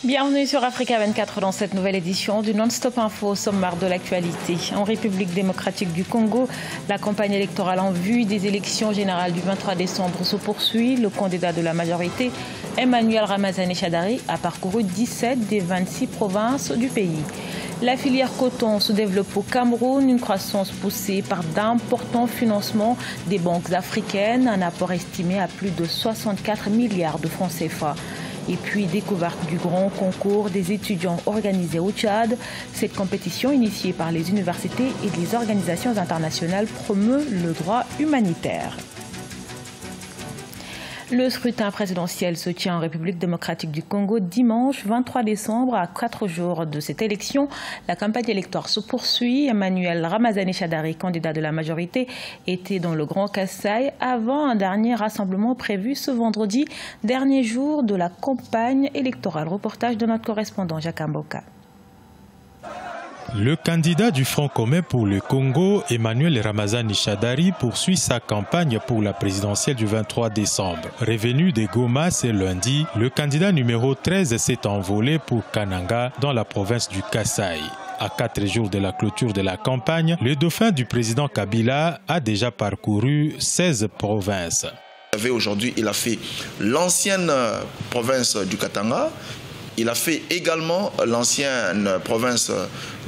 Bienvenue sur Africa 24 dans cette nouvelle édition du Non-Stop Info au sommaire de l'actualité. En République démocratique du Congo, la campagne électorale en vue des élections générales du 23 décembre se poursuit. Le candidat de la majorité, Emmanuel Ramazani Shadary, a parcouru 17 des 26 provinces du pays. La filière coton se développe au Cameroun, une croissance poussée par d'importants financements des banques africaines, un apport estimé à plus de 64 milliards de francs CFA. Et puis, découverte du grand concours des étudiants organisé au Tchad. Cette compétition, initiée par les universités et les organisations internationales, promeut le droit humanitaire. Le scrutin présidentiel se tient en République démocratique du Congo dimanche 23 décembre. À 4 jours de cette élection, la campagne électorale se poursuit. Emmanuel Ramazani Shadary, candidat de la majorité, était dans le Grand Kasaï avant un dernier rassemblement prévu ce vendredi, dernier jour de la campagne électorale. Reportage de notre correspondant Jacques Amboka. Le candidat du Front commun pour le Congo, Emmanuel Ramazani Shadary, poursuit sa campagne pour la présidentielle du 23 décembre. Revenu de Goma ce lundi, le candidat numéro 13 s'est envolé pour Kananga dans la province du Kasaï. À 4 jours de la clôture de la campagne, le dauphin du président Kabila a déjà parcouru 16 provinces. Aujourd'hui, il a fait l'ancienne province du Katanga. Il a fait également l'ancienne province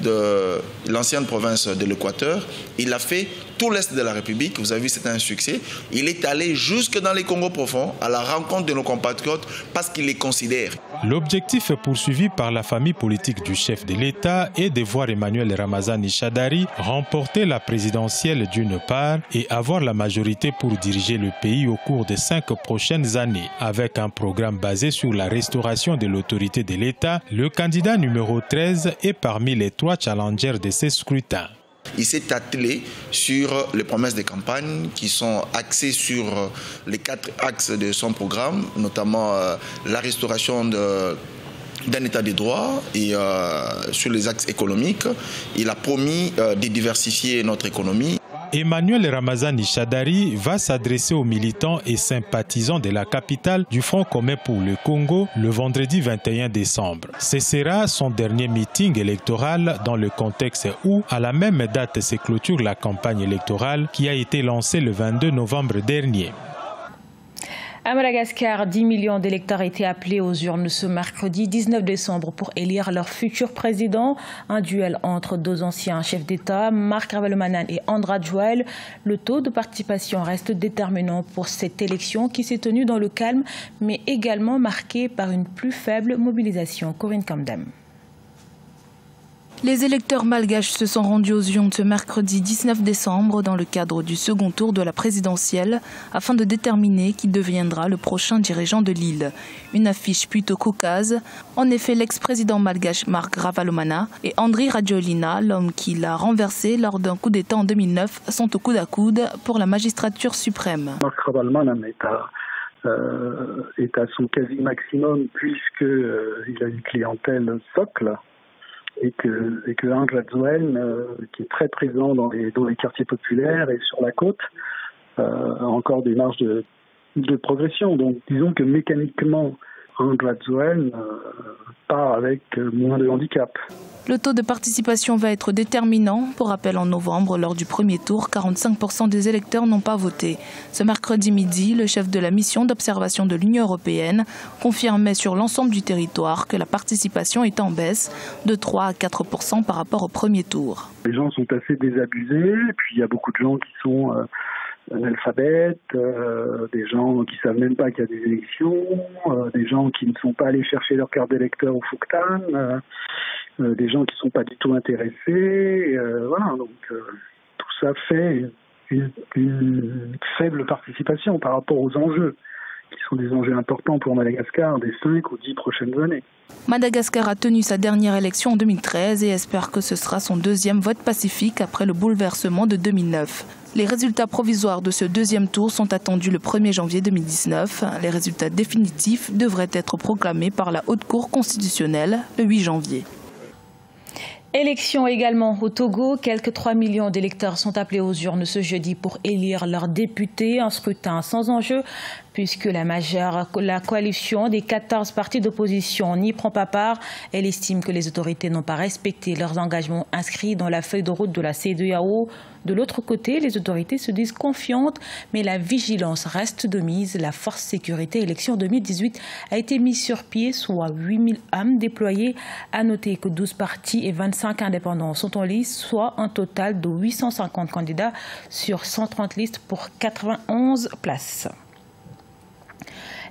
de l'Équateur. Il a fait tout l'Est de la République. Vous avez vu, c'est un succès. Il est allé jusque dans les Congos profonds à la rencontre de nos compatriotes parce qu'il les considère. L'objectif poursuivi par la famille politique du chef de l'État est de voir Emmanuel Ramazani Shadary remporter la présidentielle d'une part et avoir la majorité pour diriger le pays au cours des 5 prochaines années. Avec un programme basé sur la restauration de l'autorité de l'État, le candidat numéro 13 est parmi les 3 challengers de ces scrutins. Il s'est attelé sur les promesses de campagne qui sont axées sur les 4 axes de son programme, notamment la restauration d'un état de droit et sur les axes économiques. Il a promis de diversifier notre économie. Emmanuel Ramazani Shadary va s'adresser aux militants et sympathisants de la capitale du Front commun pour le Congo le vendredi 21 décembre. Ce sera son dernier meeting électoral dans le contexte où, à la même date, se clôture la campagne électorale qui a été lancée le 22 novembre dernier. À Madagascar, 10 millions d'électeurs étaient appelés aux urnes ce mercredi 19 décembre pour élire leur futur président. Un duel entre 2 anciens chefs d'État, Marc Ravalomanana et André Joël. Le taux de participation reste déterminant pour cette élection qui s'est tenue dans le calme, mais également marquée par une plus faible mobilisation. Corinne Kamdem. Les électeurs malgaches se sont rendus aux urnes ce mercredi 19 décembre dans le cadre du second tour de la présidentielle afin de déterminer qui deviendra le prochain dirigeant de l'île. Une affiche plutôt caucase. En effet, l'ex-président malgache Marc Ravalomanana et Andry Rajoelina, l'homme qui l'a renversé lors d'un coup d'État en 2009, sont au coude à coude pour la magistrature suprême. Marc Ravalomanana est à son quasi maximum puisqu'il a une clientèle socle. Et que André Joël, qui est très présent dans les quartiers populaires et sur la côte, a encore des marges de progression. Donc disons que mécaniquement, André Joël part avec moins de handicap. Le taux de participation va être déterminant. Pour rappel, en novembre, lors du premier tour, 45% des électeurs n'ont pas voté. Ce mercredi midi, le chef de la mission d'observation de l'Union européenne confirmait sur l'ensemble du territoire que la participation est en baisse de 3 à 4% par rapport au premier tour. Les gens sont assez désabusés, puis il y a beaucoup de gens qui sont analphabètes, des gens qui ne savent même pas qu'il y a des élections, des gens qui ne sont pas allés chercher leur carte d'électeur au Fouctan, des gens qui ne sont pas du tout intéressés. Voilà, donc tout ça fait une faible participation par rapport aux enjeux, qui sont des enjeux importants pour Madagascar des 5 ou 10 prochaines années. Madagascar a tenu sa dernière élection en 2013 et espère que ce sera son 2e vote pacifique après le bouleversement de 2009. Les résultats provisoires de ce 2e tour sont attendus le 1er janvier 2019. Les résultats définitifs devraient être proclamés par la Haute Cour constitutionnelle le 8 janvier. Élection également au Togo. Quelques 3 millions d'électeurs sont appelés aux urnes ce jeudi pour élire leurs députés. Un scrutin sans enjeu Puisque la coalition des 14 partis d'opposition n'y prend pas part, elle estime que les autorités n'ont pas respecté leurs engagements inscrits dans la feuille de route de la CEDEAO. De l'autre côté, les autorités se disent confiantes, mais la vigilance reste de mise. La force sécurité élection 2018 a été mise sur pied, soit 8000 hommes déployés. À noter que 12 partis et 25 indépendants sont en lice, soit un total de 850 candidats sur 130 listes pour 91 places.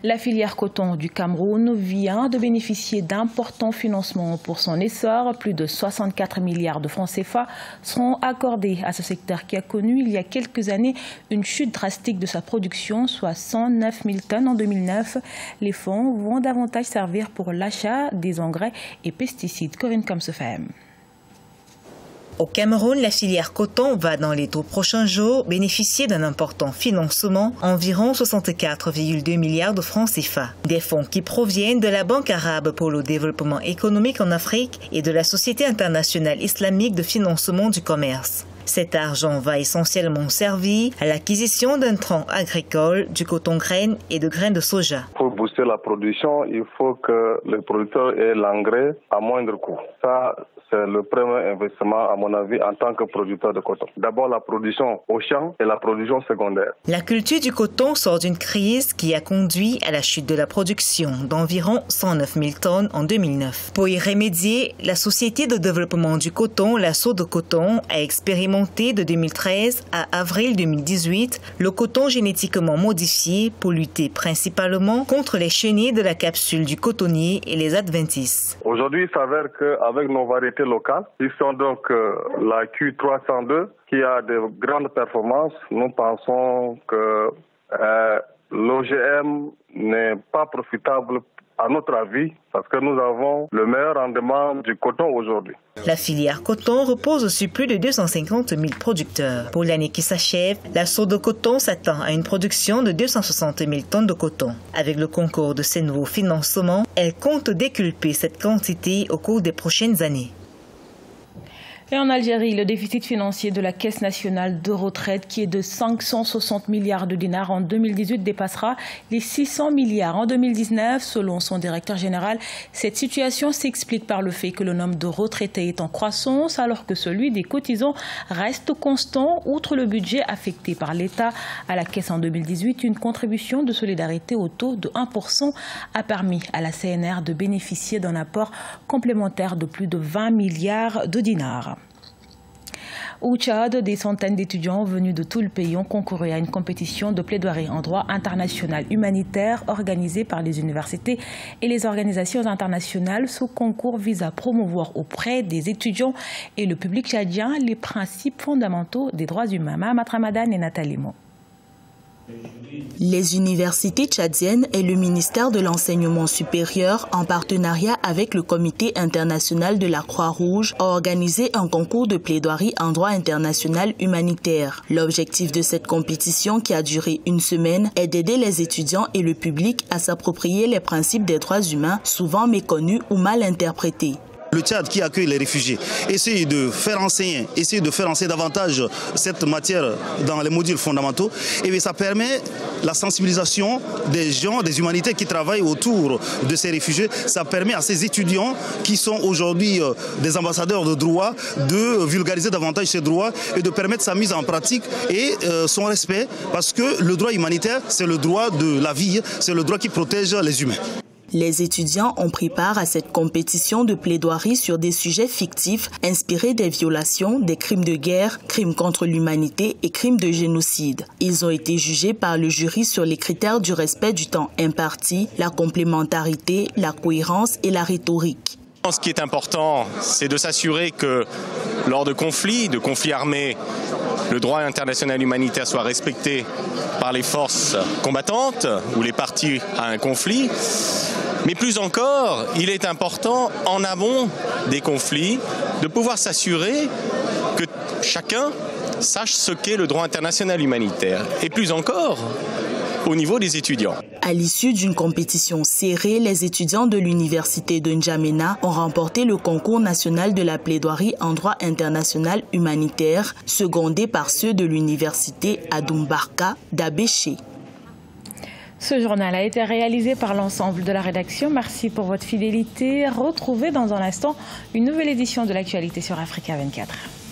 La filière coton du Cameroun vient de bénéficier d'importants financements pour son essor. Plus de 64 milliards de francs CFA seront accordés à ce secteur qui a connu il y a quelques années une chute drastique de sa production, soit 109 000 tonnes en 2009. Les fonds vont davantage servir pour l'achat des engrais et pesticides. Corinne Kamsefem. Au Cameroun, la filière coton va dans les 2 prochains jours bénéficier d'un important financement, environ 64,2 milliards de francs CFA. Des fonds qui proviennent de la Banque arabe pour le développement économique en Afrique et de la Société internationale islamique de financement du commerce. Cet argent va essentiellement servir à l'acquisition d'intrants agricoles, du coton-graine et de graines de soja. Pour booster la production, il faut que les producteurs aient l'engrais à moindre coût. Ça, c'est le premier investissement, à mon avis, en tant que producteur de coton. D'abord, la production au champ et la production secondaire. La culture du coton sort d'une crise qui a conduit à la chute de la production d'environ 109 000 tonnes en 2009. Pour y remédier, la Société de développement du coton, la SODECOTON, a expérimenté de 2013 à avril 2018 le coton génétiquement modifié pour lutter principalement contre les chenilles de la capsule du cotonnier et les adventices. Aujourd'hui, il s'avère qu'avec nos variétés locales, ils sont donc la Q302 qui a de grandes performances. Nous pensons que l'OGM n'est pas profitable à notre avis, parce que nous avons le meilleur rendement du coton aujourd'hui. La filière coton repose sur plus de 250 000 producteurs. Pour l'année qui s'achève, la SODECOTON s'attend à une production de 260 000 tonnes de coton. Avec le concours de ces nouveaux financements, elle compte déculper cette quantité au cours des prochaines années. Et en Algérie, le déficit financier de la Caisse nationale de retraite, qui est de 560 milliards de dinars en 2018, dépassera les 600 milliards en 2019, selon son directeur général. Cette situation s'explique par le fait que le nombre de retraités est en croissance, alors que celui des cotisants reste constant. Outre le budget affecté par l'État à la Caisse en 2018, une contribution de solidarité au taux de 1% a permis à la CNR de bénéficier d'un apport complémentaire de plus de 20 milliards de dinars. Au Tchad, des centaines d'étudiants venus de tout le pays ont concouru à une compétition de plaidoirie en droit international humanitaire organisée par les universités et les organisations internationales. Ce concours vise à promouvoir auprès des étudiants et le public tchadien les principes fondamentaux des droits humains. Mahamat Ramadan et Nathalie Mo. Les universités tchadiennes et le ministère de l'Enseignement supérieur, en partenariat avec le Comité international de la Croix-Rouge, ont organisé un concours de plaidoirie en droit international humanitaire. L'objectif de cette compétition, qui a duré une semaine, est d'aider les étudiants et le public à s'approprier les principes des droits humains, souvent méconnus ou mal interprétés. Le Tchad qui accueille les réfugiés essaye de faire enseigner davantage cette matière dans les modules fondamentaux. Et bien ça permet la sensibilisation des gens, des humanités qui travaillent autour de ces réfugiés. Ça permet à ces étudiants qui sont aujourd'hui des ambassadeurs de droit de vulgariser davantage ces droits et de permettre sa mise en pratique et son respect, parce que le droit humanitaire, c'est le droit de la vie, c'est le droit qui protège les humains. Les étudiants ont pris part à cette compétition de plaidoirie sur des sujets fictifs inspirés des violations, des crimes de guerre, crimes contre l'humanité et crimes de génocide. Ils ont été jugés par le jury sur les critères du respect du temps imparti, la complémentarité, la cohérence et la rhétorique. Ce qui est important, c'est de s'assurer que lors de conflits armés, le droit international humanitaire soit respecté par les forces combattantes ou les parties à un conflit. Mais plus encore, il est important, en amont des conflits, de pouvoir s'assurer que chacun sache ce qu'est le droit international humanitaire. Et plus encore, au niveau des étudiants. À l'issue d'une compétition serrée, les étudiants de l'université de N'Djamena ont remporté le concours national de la plaidoirie en droit international humanitaire, secondé par ceux de l'université Adoumbarka d'Abéché. Ce journal a été réalisé par l'ensemble de la rédaction. Merci pour votre fidélité. Retrouvez dans un instant une nouvelle édition de l'actualité sur Africa 24.